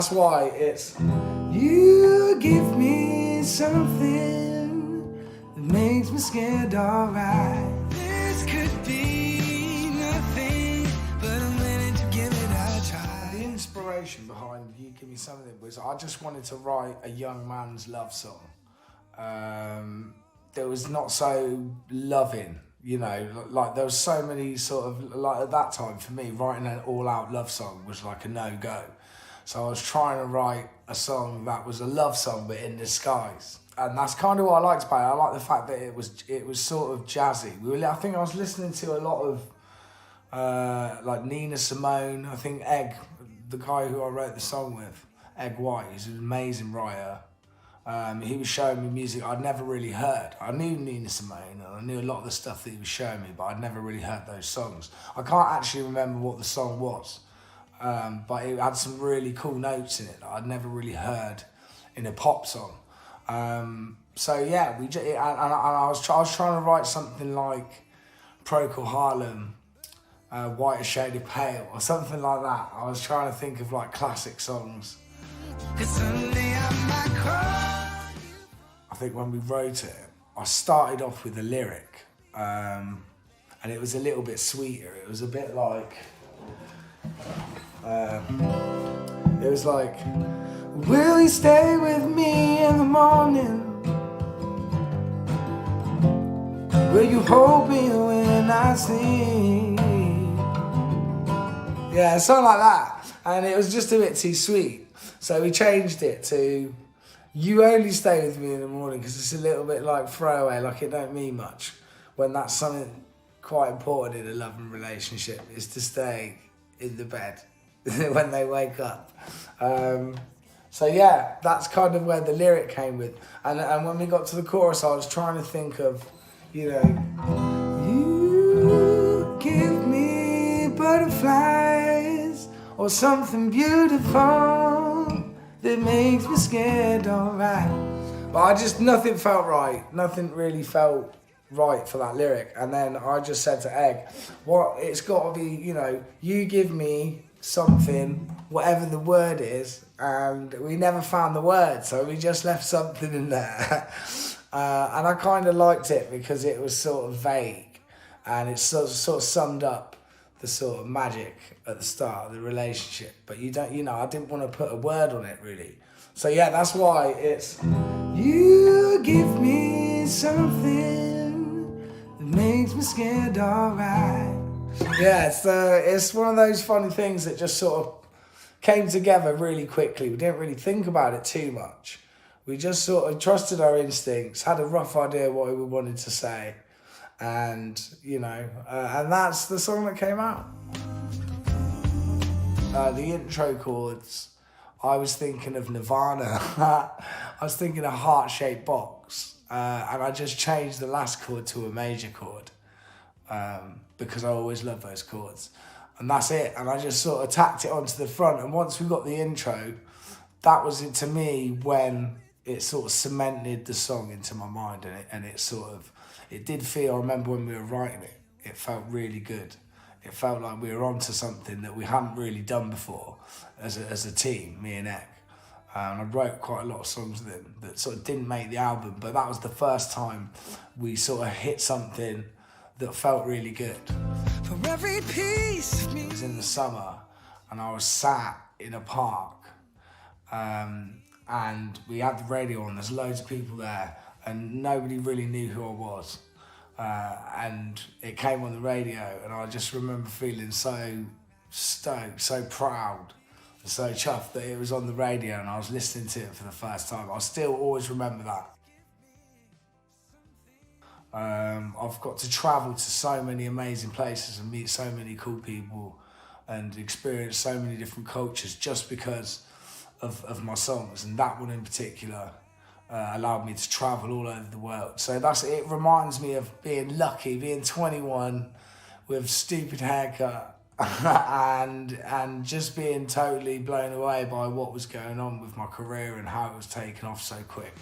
That's why it's you give me something that makes me scared, alright. This could be nothing, but I'm willing to give it a try. The inspiration behind You Give Me Something was I just wanted to write a young man's love song. That was not so loving, you know, like there was so many sort of, like at that time for me, writing an all-out love song was like a no-go. So I was trying to write a song that was a love song but in disguise. And that's kind of what I liked about it. I like the fact that it was sort of jazzy. I think I was listening to a lot of like Nina Simone. I think Egg, the guy who I wrote the song with, Egg White, he's an amazing writer. He was showing me music I'd never really heard. I knew Nina Simone and I knew a lot of the stuff that he was showing me, but I'd never really heard those songs. I can't actually remember what the song was, but it had some really cool notes in it that I'd never really heard in a pop song. So yeah, I was trying to write something like Procol Harlem, Whiter Shade of Pale, or something like that. I was trying to think of like classic songs. I think when we wrote it, I started off with a lyric, and it was a little bit sweeter. It was a bit like, it was like, will you stay with me in the morning? Will you hold me when I sleep? Yeah, something like that. And it was just a bit too sweet. So we changed it to, you only stay with me in the morning, because it's a little bit like throwaway, like it don't mean much. When that's something quite important in a loving relationship, is to stay in the bed when they wake up. So yeah, that's kind of where the lyric came with. And when we got to the chorus, I was trying to think of, you know, you give me butterflies or something beautiful that makes me scared, alright. But nothing felt right. Nothing really felt right for that lyric. And then I just said to Egg, it's got to be, you know, you give me something, whatever the word is, and we never found the word, so we just left something in there. And I kind of liked it because it was sort of vague, and it sort of summed up the sort of magic at the start of the relationship. But I didn't want to put a word on it really. So yeah, that's why it's, you give me something that makes me scared, alright. Yeah, it's one of those funny things that just sort of came together really quickly. We didn't really think about it too much. We just sort of trusted our instincts, had a rough idea what we wanted to say, and and that's the song that came out. The intro chords, I was thinking of Nirvana. I was thinking a heart-shaped box, and I just changed the last chord to a major chord, because I always love those chords. And that's it, and I just sort of tacked it onto the front, and once we got the intro, that was it to me when it sort of cemented the song into my mind, and it did feel, I remember when we were writing it, it felt really good. It felt like we were onto something that we hadn't really done before as a team, me and Ek. And I wrote quite a lot of songs with him that sort of didn't make the album, but that was the first time we sort of hit something that felt really good. For every piece of me. It was in the summer, and I was sat in a park, and we had the radio on, there's loads of people there, and nobody really knew who I was. And it came on the radio, and I just remember feeling so stoked, so proud, so chuffed that it was on the radio and I was listening to it for the first time. I still always remember that. I've got to travel to so many amazing places and meet so many cool people and experience so many different cultures just because of my songs, and that one in particular allowed me to travel all over the world. So it reminds me of being lucky, being 21 with stupid haircut and just being totally blown away by what was going on with my career and how it was taken off so quick.